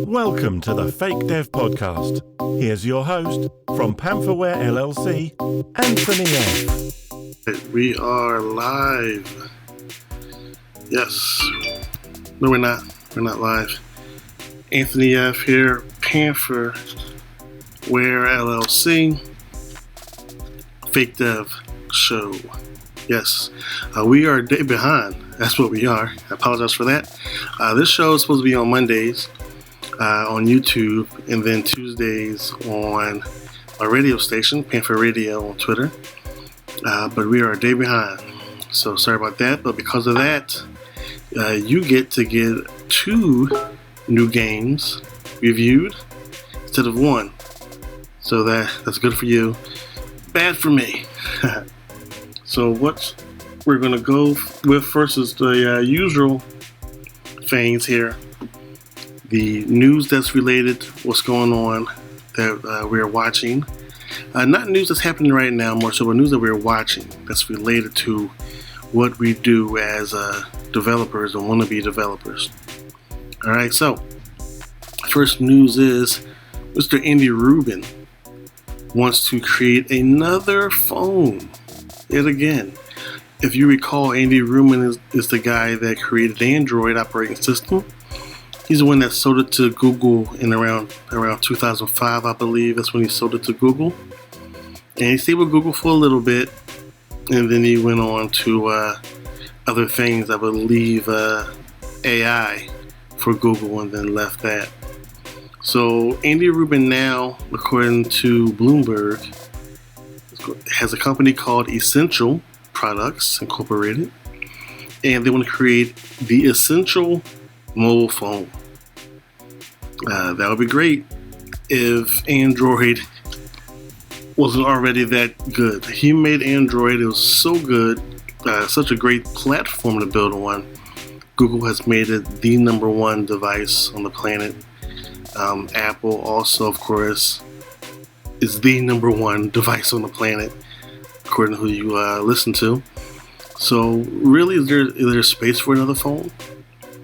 Welcome to the Fake Dev Podcast. Here's your host from Pantherware LLC, Anthony F. We are live. Yes. No, we're not. We're not live. Anthony F here, Pantherware LLC, Fake Dev Show. Yes. We are a day behind. That's what we are. I apologize for that. This show is supposed to be on Mondays on YouTube, and then Tuesdays on my radio station, Panther Radio on Twitter. But we are a day behind. So sorry about that. But because of that, you get to get 2 new games reviewed instead of 1. So that's good for you. Bad for me. So what we're going to go with first is the usual things here. The news that's related, what's going on that we're watching. Not news that's happening right now, more so, but news that we're watching that's related to what we do as developers and wannabe developers. All right, so first news is Mr. Andy Rubin wants to create another phone. Yet again, if you recall, Andy Rubin is the guy that created the Android operating system. He's the one that sold it to Google in around 2005, I believe. That's when he sold it to Google. And he stayed with Google for a little bit, and then he went on to other things, I believe AI for Google, and then left that. So Andy Rubin now, according to Bloomberg, has a company called Essential Products Incorporated, and they want to create the Essential mobile phone. That would be great if Android wasn't already that good. He made Android, it was so good, such a great platform to build on. Google has made it the #1 device on the planet. Apple also, of course, is the #1 device on the planet, according to who you listen to. So really, is there space for another phone?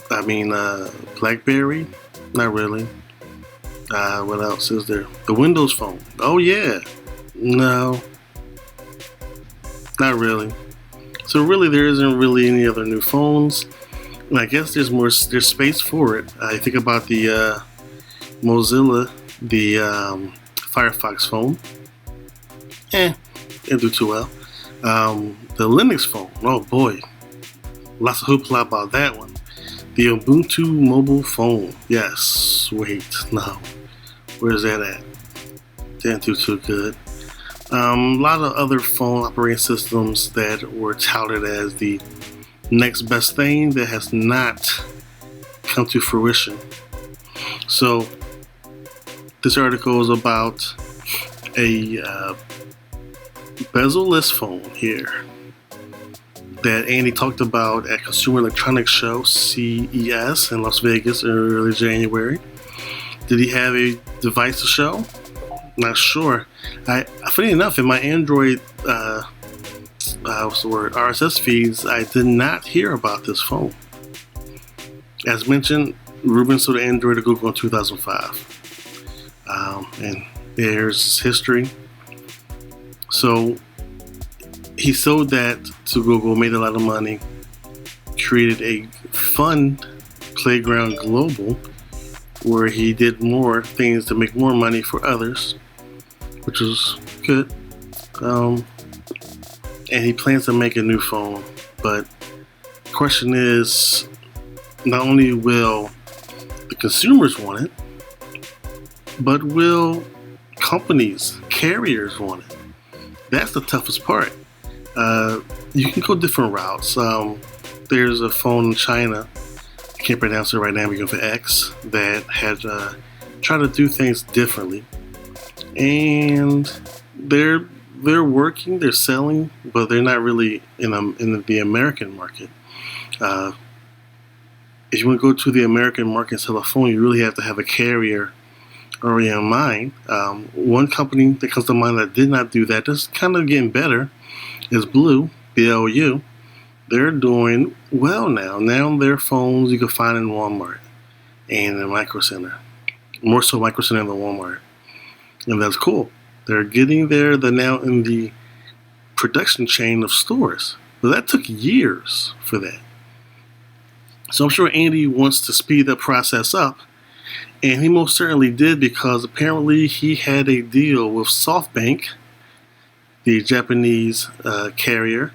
I mean, BlackBerry? Not really. What else is there? The Windows Phone. Oh yeah. No. Not really. So really, there isn't really any other new phones. And I guess there's space for it. I think about the Mozilla, the Firefox phone. Didn't do too well. The Linux phone. Oh boy. Lots of hoopla about that one. The Ubuntu mobile phone. Yes. Wait. No. Where's that at? Didn't do too good. A lot of other phone operating systems that were touted as the next best thing that has not come to fruition. So this article is about a bezel-less phone here that Andy talked about at Consumer Electronics Show, CES, in Las Vegas in early January. Did he have a device to show? Not sure. Funny enough, in my Android RSS feeds, I did not hear about this phone. As mentioned, Rubin sold Android to Google in 2005. And there's his history. So he sold that to Google, made a lot of money, created a fun Playground Global where he did more things to make more money for others, which was good. And he plans to make a new phone, but the question is, not only will the consumers want it, but will companies, carriers want it? That's the toughest part. You can go different routes. There's a phone in China, I can't pronounce it right now, we go for X, that had tried to do things differently. And they're working, they're selling, but they're not really in the American market. If you want to go to the American market and sell a phone, you really have to have a carrier already in mind. One company that comes to mind that did not do that, that's kind of getting better, is Blue, BLU. They're doing well now. Now their phones you can find in Walmart and in Micro Center. more so Micro Center than Walmart. And that's cool. They're getting there. They're now in the production chain of stores. But that took years for that. So I'm sure Andy wants to speed that process up. And he most certainly did, because apparently he had a deal with SoftBank, the Japanese carrier.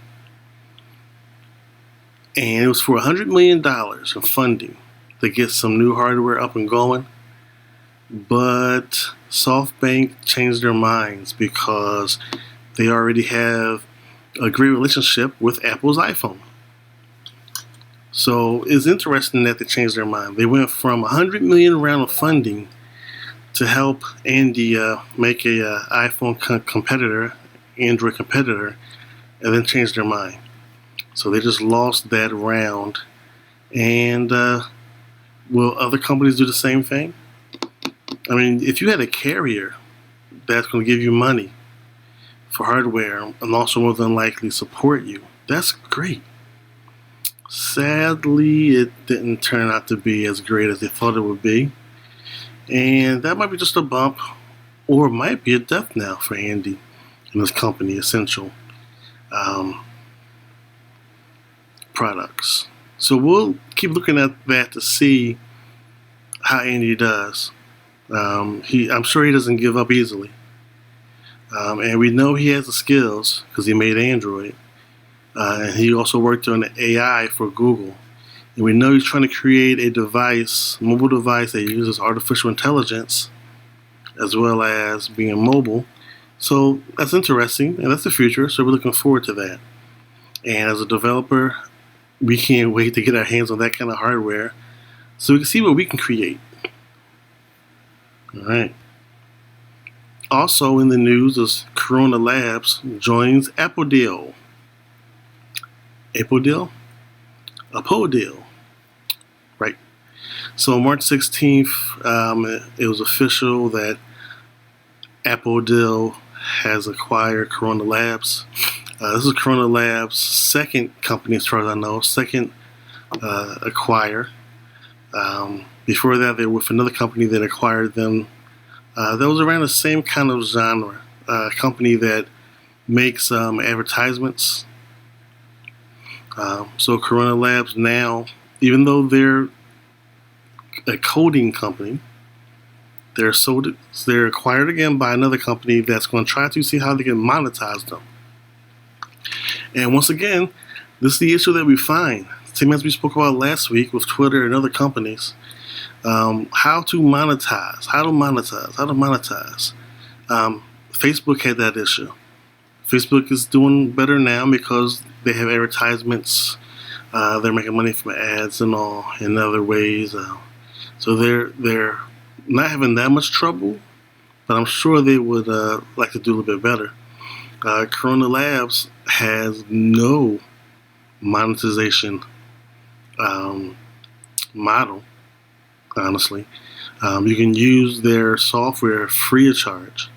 And it was for $100 million in funding to get some new hardware up and going. But SoftBank changed their minds because they already have a great relationship with Apple's iPhone. So it's interesting that they changed their mind. They went from $100 million round of funding to help Andy make a iPhone competitor, Android competitor, and then changed their mind. So they just lost that round. And will other companies do the same thing? I mean, if you had a carrier that's going to give you money for hardware and also more than likely support you, that's great. Sadly, it didn't turn out to be as great as they thought it would be. And that might be just a bump, or it might be a death knell for Andy and his company, Essential Products. So we'll keep looking at that to see how Andy does. I'm sure he doesn't give up easily. And we know he has the skills because he made Android. And he also worked on AI for Google. And we know he's trying to create a device, mobile device that uses artificial intelligence as well as being mobile. So that's interesting, and that's the future. So we're looking forward to that. And as a developer, we can't wait to get our hands on that kind of hardware so we can see what we can create. All right. Also in the news is Corona Labs joins Apple deal. Apple deal? Apple deal. Right. So March 16th, it was official that Apple deal has acquired Corona Labs. This is Corona Labs' second company, as far as I know, second acquire. Before that, they were with another company that acquired them. That was around the same kind of genre. A company that makes advertisements. So Corona Labs now, even though they're a coding company, they're acquired again by another company that's going to try to see how they can monetize them. And once again, this is the issue that we find, same as we spoke about last week with Twitter and other companies. How to monetize. Facebook had that issue. Facebook is doing better now because they have advertisements. They're making money from ads and all in other ways. So they're not having that much trouble, but I'm sure they would like to do a little bit better. Corona Labs has no monetization model, honestly. You can use their software free of charge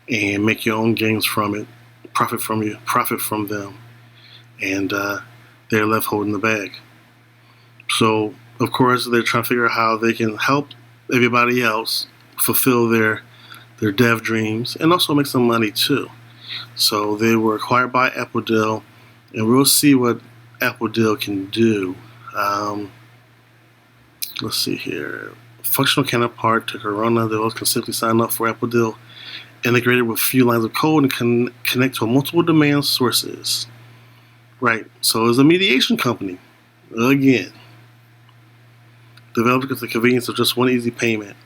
and make your own gains from it, profit from them, and they're left holding the bag. So, of course, they're trying to figure out how they can help everybody else fulfill their dev dreams and also make some money too. So they were acquired by Apple deal, and we'll see what Apple deal can do. Let's see here. Functional counterpart to Corona, those can simply sign up for Apple deal, integrated with a few lines of code and can connect to multiple demand sources. Right, so it's a mediation company. Again, developers get the convenience of just one easy payment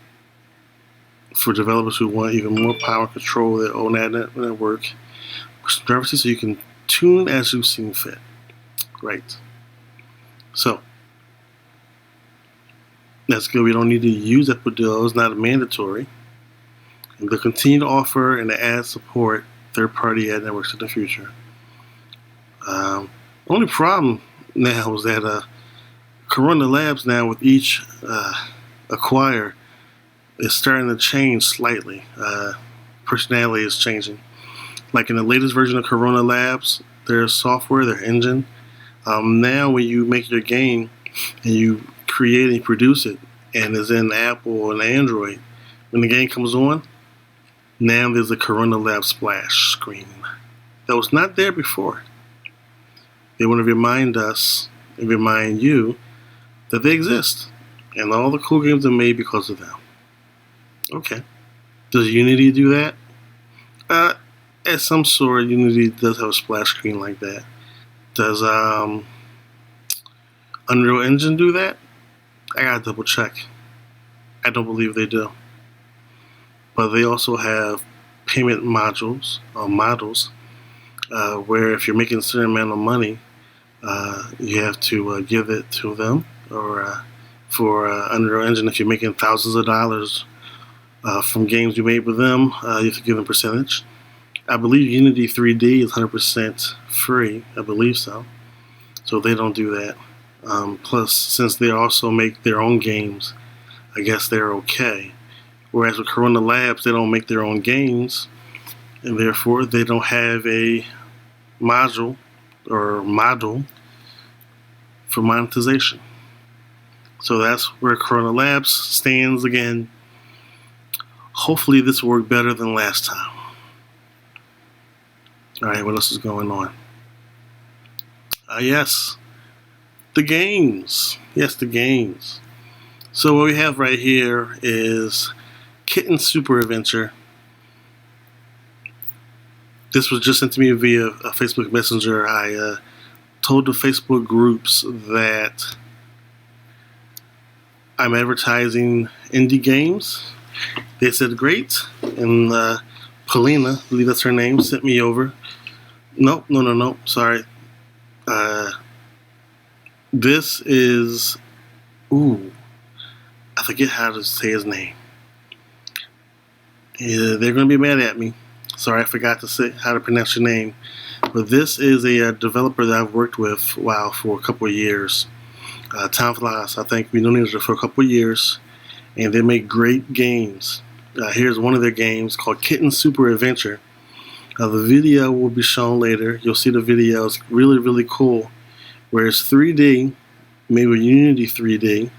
for developers who want even more power and control their own network, so you can tune as you see fit. Right. So that's good. We don't need to use Apple deal. It's not mandatory. And they'll continue to offer and to add support third-party ad networks in the future. The only problem now is that Corona Labs now with each acquire is starting to change slightly. Personality is changing. Like in the latest version of Corona Labs, their software, their engine, now when you make your game and you create and produce it, and is in Apple and Android, when the game comes on, now there's a Corona Lab splash screen that was not there before. They want to remind us and remind you that they exist, and all the cool games are made because of them. Okay. Does Unity do that? At some sort, Unity does have a splash screen like that. Does Unreal Engine do that? I gotta double check. I don't believe they do. But they also have payment modules or models where if you're making a certain amount of money, you have to give it to them. Or for Unreal Engine, if you're making thousands of dollars from games you made with them, you have to give them a percentage. I believe Unity 3D is 100% free. I believe so. So they don't do that. Plus, since they also make their own games, I guess they're okay. Whereas with Corona Labs, they don't make their own games, and therefore they don't have a module or model for monetization. So that's where Corona Labs stands again. Hopefully this will work better than last time. Alright, what else is going on? Yes, the games. Yes, the games. So what we have right here is Kitten Super Adventure. This was just sent to me via a Facebook Messenger. I told the Facebook groups that I'm advertising indie games. They said great, and Paulina, I believe that's her name, sent me over. No, sorry. This is, I forget how to say his name. Yeah, they're going to be mad at me. Sorry, I forgot to say how to pronounce your name. But this is a developer that I've worked with for a couple of years. Time flies. I think we known each other for a couple of years, and they make great games. Here's one of their games called Kitten Super Adventure. The video will be shown later. You'll see the video. It's really, really cool. Where it's 3D, made with Unity 3D,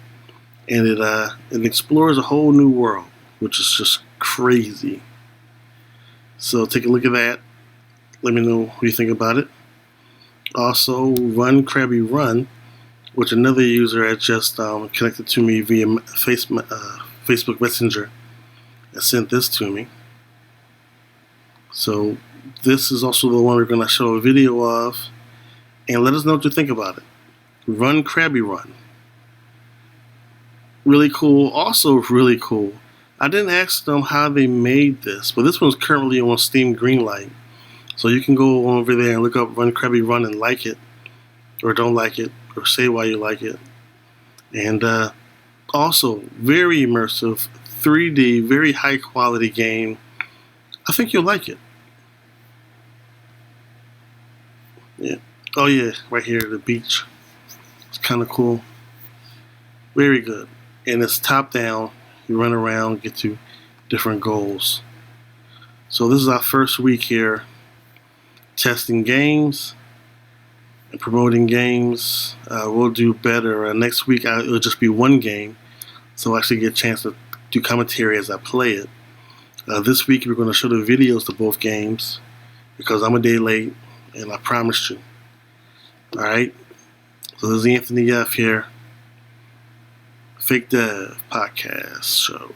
and it explores a whole new world, which is just crazy. So take a look at that. Let me know what you think about it. Also, Run Krabby Run, which another user had just connected to me via Facebook Messenger and sent this to me. So this is also the one we're going to show a video of, and let us know what you think about it. Run Krabby Run. Really cool. Also really cool. I didn't ask them how they made this, but this one's currently on Steam Greenlight. So you can go over there and look up Run Krabby Run and like it, or don't like it, or say why you like it. And also, very immersive, 3D, very high quality game. I think you'll like it. Yeah. Oh yeah, right here at the beach. It's kind of cool. Very good. And it's top down. You run around, get to different goals. So this is our first week here testing games and promoting games. We'll do better. Next week it'll just be one game, so I'll actually get a chance to do commentary as I play it. This week we're going to show the videos to both games because I'm a day late and I promised you. Alright, so this is Anthony F here. Fake Dev Podcast Show.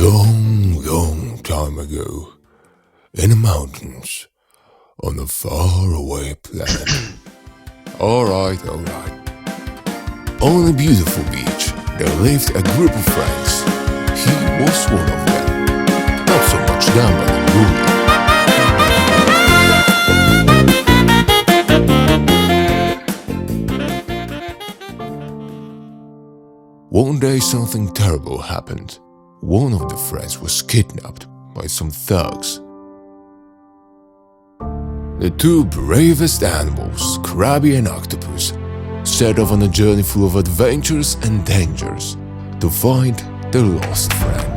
long, long time ago, in the mountains, on a faraway planet. Alright. On a beautiful beach, there lived a group of friends. He was one of them. Not so much dumb, but Rubin. One day something terrible happened. One of the friends was kidnapped by some thugs. The two bravest animals, Krabby and Octopus, set off on a journey full of adventures and dangers to find their lost friend.